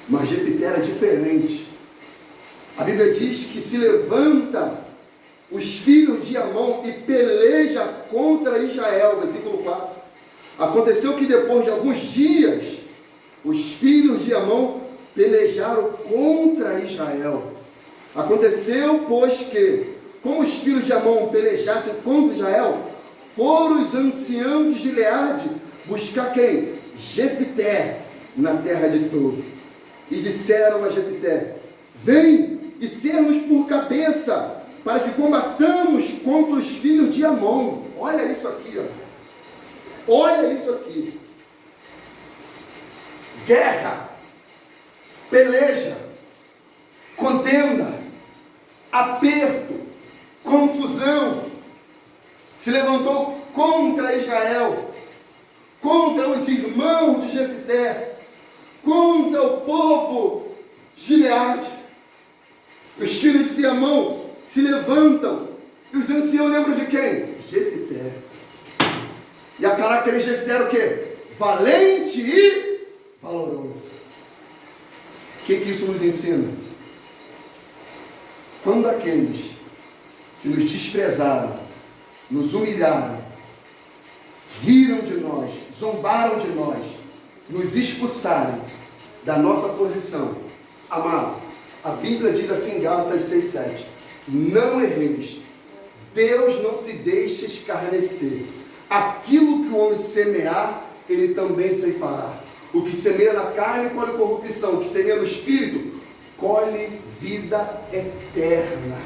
Mas Jefté era diferente. A Bíblia diz que se levanta os filhos de Amon e peleja contra Israel, versículo 4. Aconteceu que depois de alguns dias, os filhos de Amon pelejaram contra Israel. Aconteceu, pois, que, como os filhos de Amon pelejassem contra Israel, foram os anciãos de Gileade buscar quem? Jefté, na terra de Tob. E disseram a Jefté: vem e sermos por cabeça, para que combatamos contra os filhos de Amon. Olha isso aqui, ó. Olha isso aqui. Guerra, peleja, contenda, aperto, confusão. Se levantou contra Israel, contra os irmãos de Jefté, contra o povo Gileade. Os filhos de Amon se levantam, e os anciãos lembram de quem? Jefté. E a característica de Jefté era o quê? Valente e valoroso. O que isso nos ensina? Quando aqueles que nos desprezaram, nos humilharam, riram de nós, zombaram de nós, nos expulsarem da nossa posição, amado, a Bíblia diz assim em Gálatas 6,7: não erreis, Deus não se deixa escarnecer. Aquilo que o homem semear, ele também ceifará. O que semeia na carne colhe corrupção, o que semeia no espírito colhe vida eterna.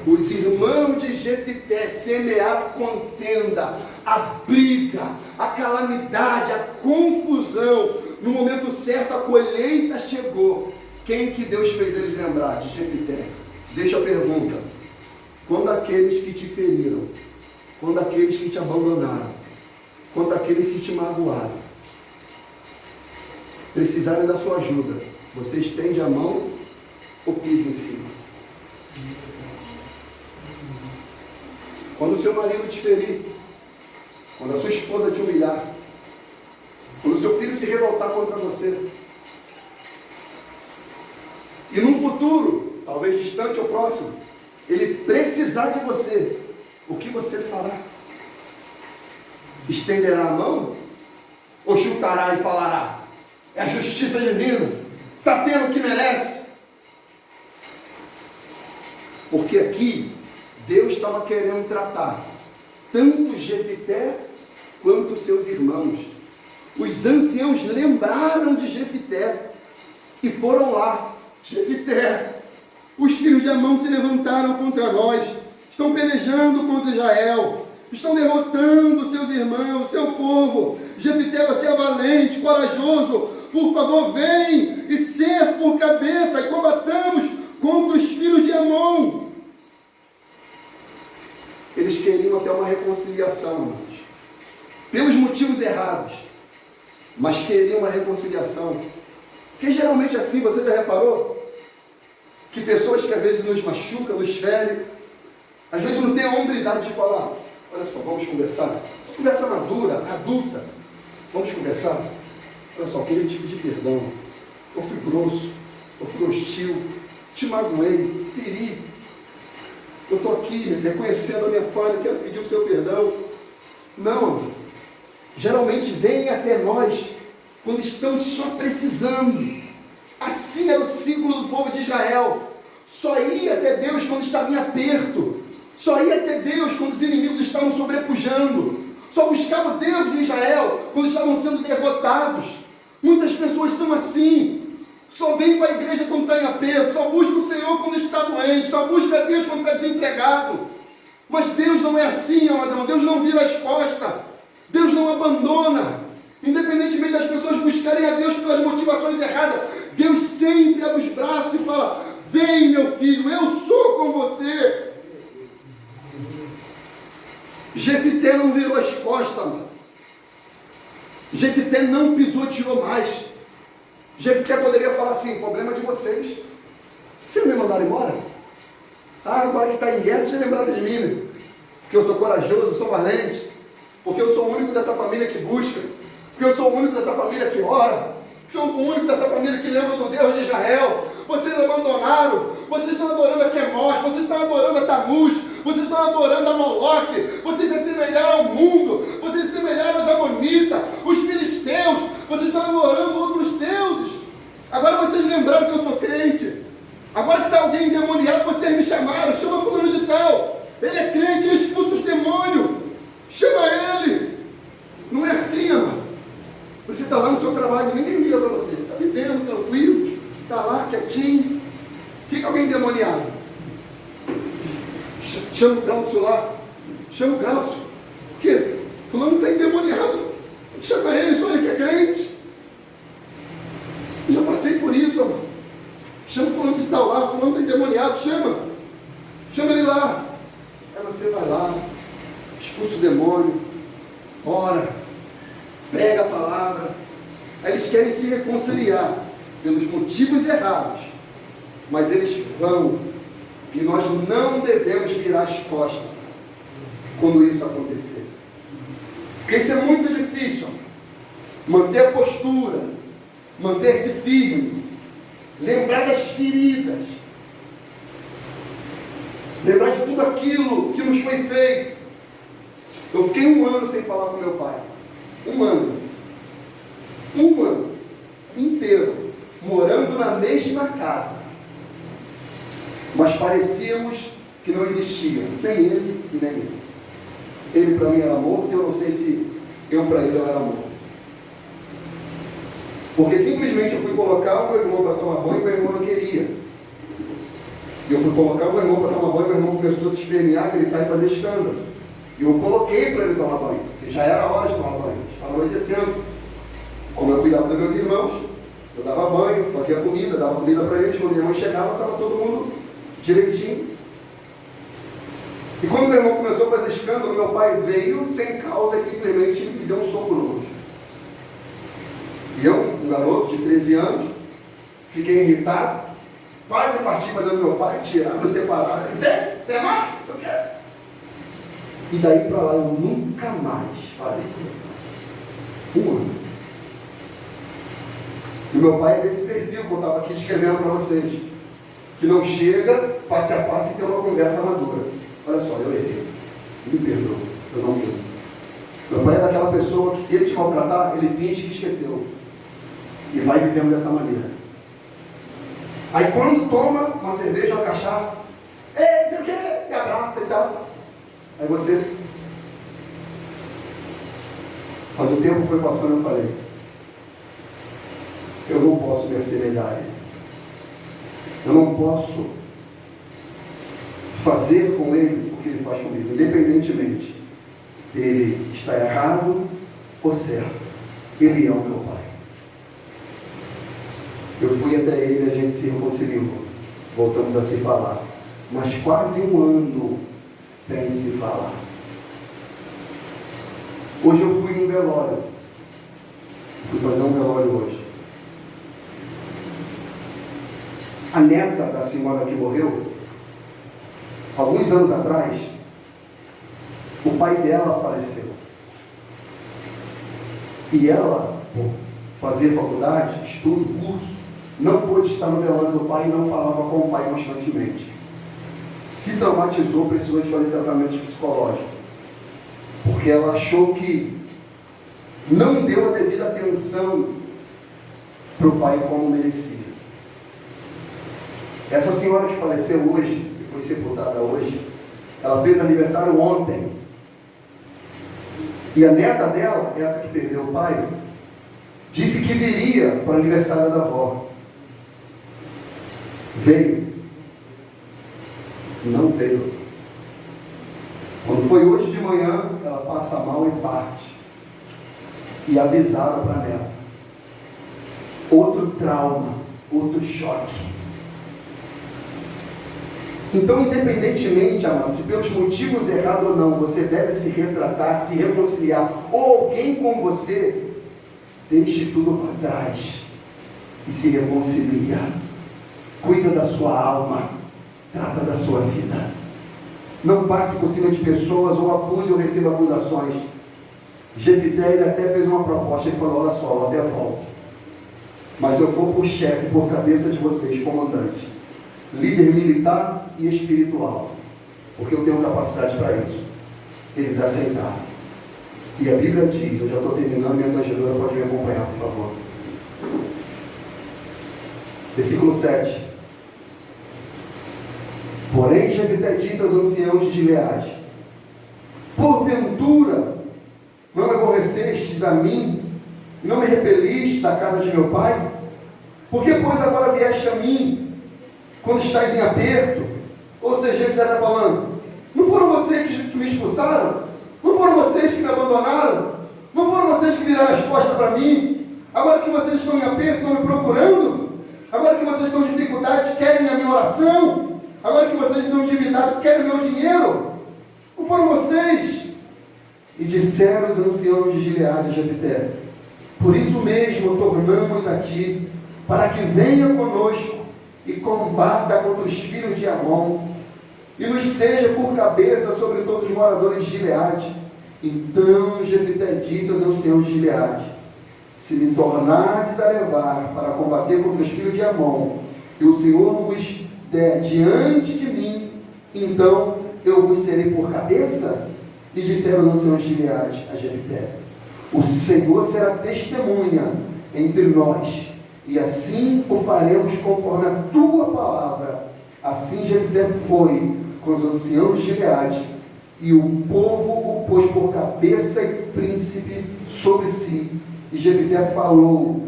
Os irmãos de Jefté semearam a contenda, a briga, a calamidade, a confusão. No momento certo a colheita chegou. Quem que Deus fez eles lembrar? De Jefté. Deixa a pergunta: quando aqueles que te feriram, quando aqueles que te abandonaram, quando aqueles que te magoaram precisarem da sua ajuda, você estende a mão ou pisa em cima? Quando o seu marido te ferir, quando a sua esposa te humilhar, quando o seu filho se revoltar contra você, e num futuro, talvez distante ou próximo, ele precisar de você, o que você fará? Estenderá a mão? Ou chutará e falará: é a justiça divina, está tendo o que merece? Porque aqui Deus estava querendo tratar tanto Jefté quanto seus irmãos. Os anciãos lembraram de Jefté e foram lá. Jefté, os filhos de Amon se levantaram contra nós, estão pelejando contra Israel, estão derrotando seus irmãos, seu povo. Jefté, você é valente, corajoso, por favor vem e ser por cabeça e combatamos contra os filhos de Amon. Eles queriam até uma reconciliação, irmãos, pelos motivos errados, mas queriam uma reconciliação. Porque geralmente é assim, você já reparou? Que pessoas que às vezes nos machucam, nos ferem, às vezes não tem a hombridade de falar: olha só, vamos conversar. Conversa madura, adulta. Vamos conversar? Olha só, eu queria te pedir perdão. Eu fui grosso, eu fui hostil, te magoei, feri. Eu estou aqui reconhecendo a minha falha, quero pedir o seu perdão. Não. Geralmente vem até nós quando estamos só precisando. Assim era o ciclo do povo de Israel. Só ia até Deus quando estava em aperto. Só ia até Deus quando os inimigos estavam sobrepujando. Só buscava Deus de Israel quando estavam sendo derrotados. Muitas pessoas são assim. Só vem para a igreja quando está em aperto. Só busca o Senhor quando está doente. Só busca Deus quando está desempregado. Mas Deus não é assim, amados irmãos. Deus não vira as costas. Deus não abandona. Independentemente das pessoas buscarem a Deus pelas motivações erradas, Deus sempre abre os braços e fala: vem, meu filho, eu sou com você. Jefté não virou as costas, mano. Jefté não pisoteou mais. Jefté poderia falar assim: problema de vocês. Vocês não me mandaram embora? Ah, agora que está em guerra, vocês lembraram de mim, né? Porque eu sou corajoso, eu sou valente. Porque eu sou o único dessa família que busca. Porque eu sou o único dessa família que ora. que são o único dessa família que lembra do Deus de Israel. Vocês abandonaram, vocês estão adorando a Quemos, vocês estão adorando a Tamuz, vocês estão adorando a Moloque, vocês se assemelharam ao mundo, vocês se assemelharam aos amonitas, os filisteus, vocês estão adorando outros deuses. Agora vocês lembraram que eu sou crente. Agora que está alguém endemoniado, vocês me chamaram, chama fulano de tal. Ele é crente, ele expulsa os demônios. Chama ele. Não é assim, amado. Você está lá no seu trabalho, ninguém liga para você. Está vivendo, tranquilo, está lá, quietinho. Fica alguém endemoniado. Chama o Glaucio lá. Chama o Glaucio. Por quê? Fulano está endemoniado. Chama ele, só ele que é crente. Eu já passei por isso, amado. Chama o fulano de tal lá, fulano está endemoniado, chama ele lá. Aí você vai lá, expulsa o demônio, ora, prega a palavra. Aí eles querem se reconciliar pelos motivos errados, mas eles vão, e nós não devemos virar as costas quando isso acontecer. Porque isso é muito difícil, manter a postura, manter-se firme, lembrar das feridas, lembrar de tudo aquilo que nos foi feito. Eu fiquei 1 ano sem falar com meu pai. 1 ano inteiro, morando na mesma casa, mas parecíamos que não existiam, nem ele e nem eu. Ele para mim era morto, e eu não sei se eu para ele era morto. Porque simplesmente eu fui colocar o meu irmão para tomar banho e meu irmão não queria. E eu fui colocar o meu irmão para tomar banho e meu irmão começou a se espernear, gritar e fazer escândalo. E eu coloquei para ele tomar banho, porque já era hora de tomar banho, estava anoitecendo. Como eu cuidava dos meus irmãos, eu dava banho, fazia comida, dava comida para eles. Quando minha irmã chegava, estava todo mundo direitinho. E quando meu irmão começou a fazer escândalo, meu pai veio sem causa e simplesmente me deu um soco no rosto. E eu, um garoto de 13 anos, fiquei irritado, quase parti para dentro do meu pai, tiraram, separaram. Ele vem, você é macho, não sei o quê. E daí para lá eu nunca mais falei com ele. 1 ano. E meu pai é desse perfil que eu estava aqui descrevendo para vocês, que não chega face a face e tem uma conversa madura. Olha só, eu errei, me perdoa, eu não quero. Meu pai é daquela pessoa que, se ele te maltratar, ele finge que esqueceu. E vai vivendo dessa maneira. Aí quando toma uma cerveja, uma cachaça, não sei o que, e abraça e tal. Aí você... Mas o tempo foi passando e eu falei, eu não posso me assemelhar a ele. Eu não posso fazer com ele o que ele faz comigo, independentemente dele estar errado ou certo. Ele é o meu pai. Eu fui até ele e a gente se reconciliou. Voltamos a se falar. Mas quase 1 ano sem se falar. Hoje eu fui num velório. Fui fazer um velório hoje. A neta da senhora que morreu, alguns anos atrás, o pai dela faleceu. E ela, por fazer faculdade, estudo, curso, não pôde estar no velório do pai e não falava com o pai constantemente. Se traumatizou, precisou de fazer tratamento psicológico. Porque ela achou que não deu a devida atenção para o pai como merecia. Essa senhora que faleceu hoje, que foi sepultada hoje, ela fez aniversário ontem. E a neta dela, essa que perdeu o pai, disse que viria para o aniversário da avó. Veio. Não veio. Quando foi hoje de manhã, ela passa mal e parte. E avisaram para a neta. Outro trauma, outro choque. Então, independentemente, amado, se pelos motivos errados ou não, você deve se retratar, se reconciliar, ou alguém com você, deixe tudo para trás e se reconcilia. Cuida da sua alma, trata da sua vida. Não passe por cima de pessoas, ou acuse ou receba acusações. Jefité, ele até fez uma proposta, ele falou, olha só, eu até volto. mas eu vou por chefe, por cabeça de vocês, comandante, líder militar e espiritual, porque eu tenho capacidade para isso. Eles aceitaram. E a Bíblia diz, eu já estou terminando, minha tangedora pode me acompanhar, por favor. Versículo 7. Porém, Jefté disse aos anciãos de Gileade: porventura não me aborrecestes a mim, e não me repeliste da casa de meu pai? Por que, pois, agora vieste a mim, quando estás em aperto? Ou seja, Jefté está falando, não foram vocês que me expulsaram? Não foram vocês que me abandonaram? Não foram vocês que viraram as costas para mim? Agora que vocês estão em aperto, estão me procurando? Agora que vocês estão em dificuldade, querem a minha oração? Agora que vocês estão em endividado, querem o meu dinheiro? Não foram vocês? E disseram os anciãos de Gileade a Jefté: por isso mesmo tornamos a ti, para que venha conosco e combata contra os filhos de Amon, e nos seja por cabeça sobre todos os moradores de Gileade. Então Jefté disse aos anciãos de Gileade: se me tornardes a levar para combater contra os filhos de Amon, e o Senhor nos der diante de mim, então eu vos serei por cabeça? E disseram os anciãos de Gileade a Jefté: o Senhor será testemunha entre nós, e assim o faremos conforme a tua palavra. Assim Jefté foi com os anciãos de Gileade, e o povo o pôs por cabeça e príncipe sobre si. E Jefté falou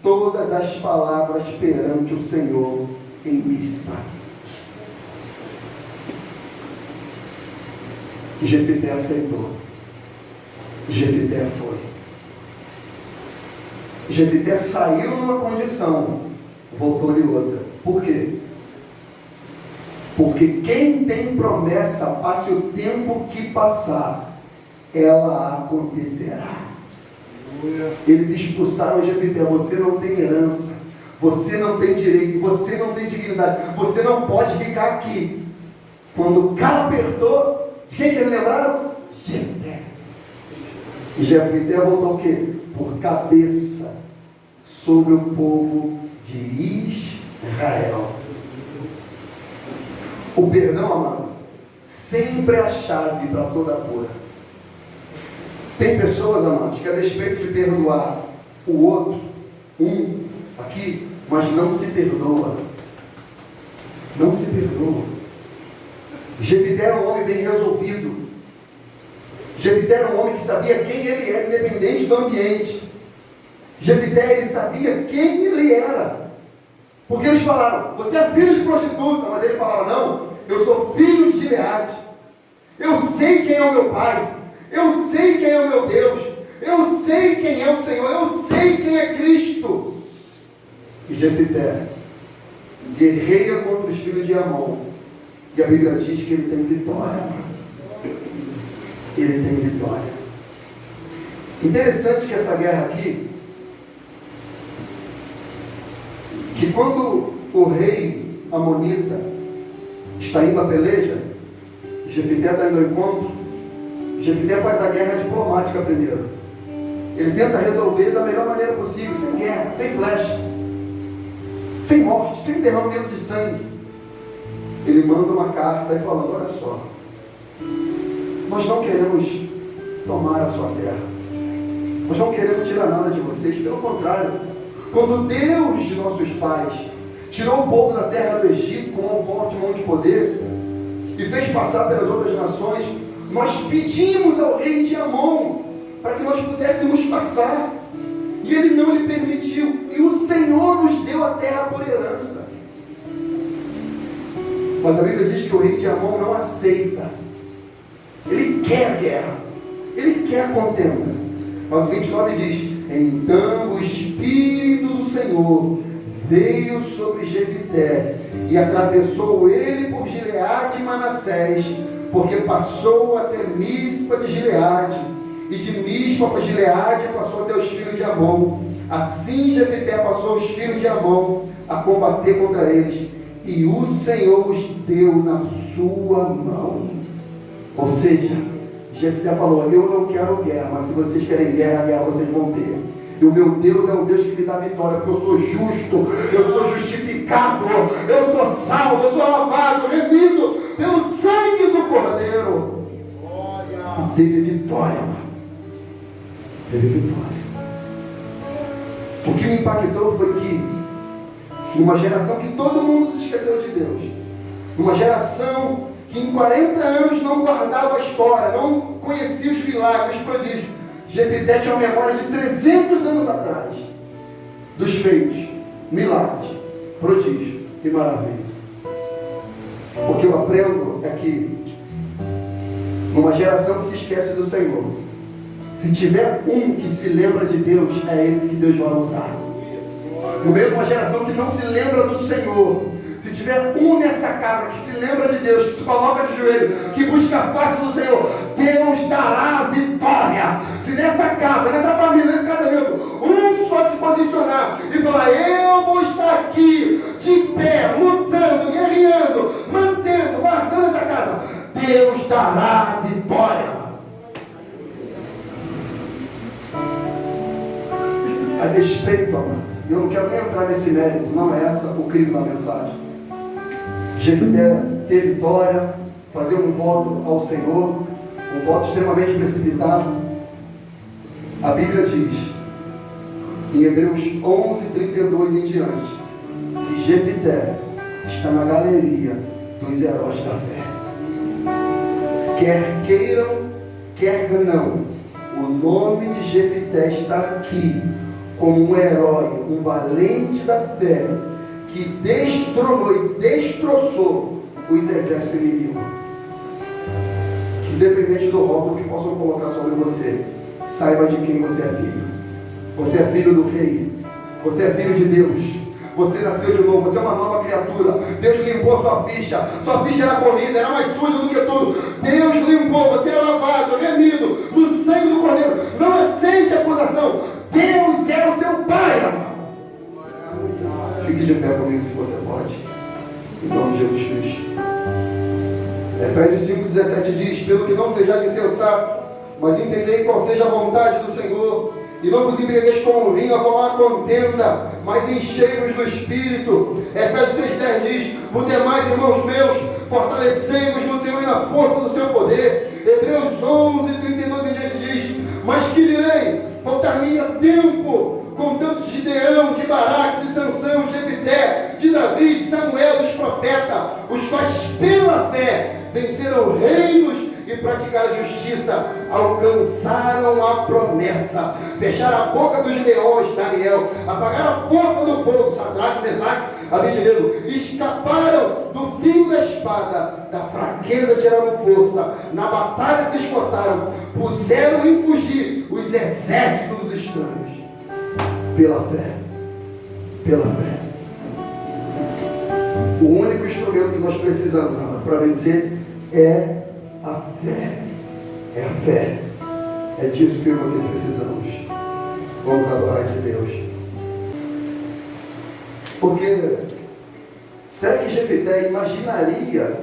todas as palavras perante o Senhor em Mispa. Jefté aceitou. Jefté foi. Jefté saiu numa condição, voltou em outra. Por quê? Porque quem tem promessa, passe o tempo que passar, ela acontecerá. Eles expulsaram Jefté: você não tem herança, você não tem direito, você não tem dignidade, você não pode ficar aqui. Quando o cara apertou, de quem que eles lembraram? Jefté. E Jefté voltou o quê? Por cabeça sobre o povo de Israel. O perdão, amado, sempre é a chave para toda a cura. Tem pessoas, amados, que a despeito de perdoar o outro, aqui, mas não se perdoa. Não se perdoa. Jefté era um homem bem resolvido. Jefté era um homem que sabia quem ele era, independente do ambiente. Jefté, ele sabia quem ele era. Porque eles falaram: você é filho de prostituta. Mas ele falava: não, eu sou filho de Gileade. Eu sei quem é o meu pai. Eu sei quem é o meu Deus. Eu sei quem é o Senhor. Eu sei quem é Cristo. E Jefté guerreia contra os filhos de Amon. E a Bíblia diz que ele tem vitória. Ele tem vitória. Interessante que essa guerra aqui, que quando o rei amonita está indo à peleja, Jefté está indo ao encontro, Jefté faz a guerra diplomática primeiro. Ele tenta resolver da melhor maneira possível, sem guerra, sem flecha, sem morte, sem derramamento de sangue. Ele manda uma carta e falando: olha só, nós não queremos tomar a sua terra, nós não queremos tirar nada de vocês, pelo contrário, quando Deus de nossos pais tirou o povo da terra do Egito com mão forte, mão de poder, e fez passar pelas outras nações, nós pedimos ao rei de Amon para que nós pudéssemos passar, e ele não lhe permitiu, e o Senhor nos deu a terra por herança. Mas a Bíblia diz que o rei de Amon não aceita. Ele quer a guerra, ele quer a contenda. Mas o 29 diz: então o Espírito do Senhor veio sobre Jefté, e atravessou ele por Gileade e Manassés, porque passou até Mispa de Gileade, e de Mispa para Gileade passou até os filhos de Amon. Assim Jefté passou os filhos de Amon a combater contra eles, e o Senhor os deu na sua mão. Ou seja, Jefté falou: eu não quero guerra, mas se vocês querem guerra, a guerra vocês vão ter. E o meu Deus é um Deus que me dá vitória, porque eu sou justo, eu sou justificado, eu sou salvo, eu sou lavado, remido pelo sangue do Cordeiro. E teve vitória, mano. Teve vitória. O que me impactou foi que, numa geração que todo mundo se esqueceu de Deus, numa geração que em 40 anos não guardava a história, não conhecia os milagres, os prodígios, Jefité tinha uma memória de 300 anos atrás, dos feitos, milagres, prodígios e maravilhas. O que eu aprendo é que, numa geração que se esquece do Senhor, se tiver um que se lembra de Deus, é esse que Deus vai usar. No meio de uma geração que não se lembra do Senhor, se tiver um nessa casa que se lembra de Deus, que se coloca de joelho, que busca a face do Senhor, Deus dará vitória. Se nessa casa, nessa família, nesse casamento, um só se posicionar e falar: eu vou estar aqui, de pé, lutando, guerreando, mantendo, guardando essa casa, Deus dará vitória. A despeito, amado, eu não quero nem entrar nesse mérito, não é essa o crime da mensagem. Jefité ter vitória, fazer um voto ao Senhor, um voto extremamente precipitado. A Bíblia diz, em Hebreus 11:32 em diante, que Jefité está na galeria dos heróis da fé. Quer queiram, quer não, o nome de Jefité está aqui como um herói, um valente da fé, que destronou e destroçou os exércitos inimigos. Que, independente do rótulo que possam colocar sobre você, saiba de quem você é filho. Você é filho do Rei. Você é filho de Deus. Você nasceu de novo. Você é uma nova criatura. Deus limpou sua ficha. Sua ficha era corrida, era mais suja do que tudo. Deus limpou. Você é lavado, remido no sangue do Cordeiro. Não aceite acusação. Deus é o seu Pai, amado. Fique de pé comigo se você pode. Em nome de Jesus Cristo. Efésios 5:17 diz: pelo que não sejais insensatos, mas entendei qual seja a vontade do Senhor. E não vos embriagueis com vinho, com a contenda, mas enchei-vos do Espírito. Efésios 6:10 diz: por demais, irmãos meus, fortalecei-vos no Senhor e na força do seu poder. Hebreus 11:32 em diante diz: mas que direi? Faltar-me-ia tempo, contando de Gideão, de Baraque, de Sansão, de Jefité, de Davi, de Samuel, dos profetas, os quais pela fé venceram reinos e praticaram a justiça, alcançaram a promessa, fecharam a boca dos leões, Daniel, apagaram a força do fogo, Sadraque, Mesaque, Abednego, escaparam do fio da espada, da fraqueza tiraram força, na batalha se esforçaram, puseram em fugir os exércitos dos estranhos, pela fé, pela fé. O único instrumento que nós precisamos, para vencer é a fé. É a fé. É disso que eu e você precisamos. Vamos adorar esse Deus. Porque será que Jefité imaginaria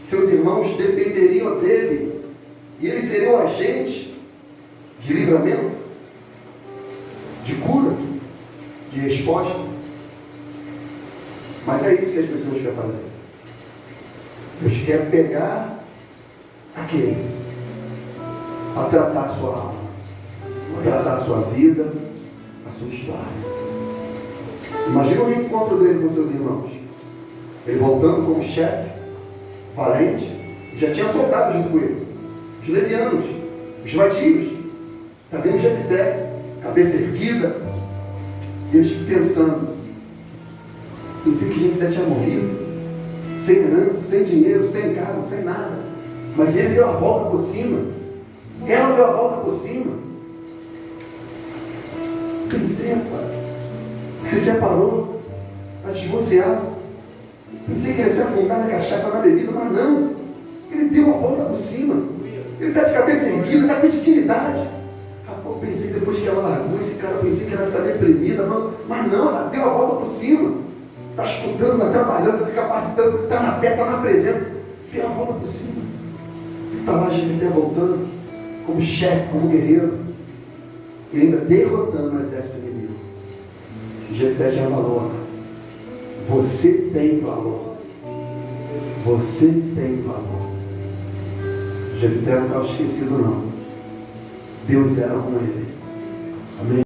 que seus irmãos dependeriam dele e ele seria o agente de livramento, de cura, de resposta? Mas é isso que as pessoas querem fazer. Deus quer pegar aquele a tratar a sua alma, a tratar a sua vida, a sua história. Imagina o reencontro dele com seus irmãos. Ele voltando como chefe, valente, já tinha soldados junto com ele. Os levianos, os vadios. Está vendo Jefité, cabeça erguida, e eles pensando. Pensei que Jefité tinha morrido, sem herança, sem dinheiro, sem casa, sem nada. Mas ele deu a volta por cima. Ela deu a volta por cima. Pensei, pai, se separou, está divorciado. Pensei que ele ia se afundar na cachaça, na bebida, mas não. Ele deu a volta por cima. Ele está de cabeça erguida, está com dignidade. Rapaz, pensei depois que ela largou esse cara, pensei que ela ia ficar deprimida, mas não, ela deu a volta por cima. Está estudando, está trabalhando, está se capacitando, está na fé, está na presença. Deu a volta por cima. Está lá Jefité voltando, como chefe, como guerreiro. e ainda derrotando o exército inimigo. Jefté tinha valor. Você tem valor. Você tem valor. Jefté não estava esquecido, não. Deus era com ele. Amém.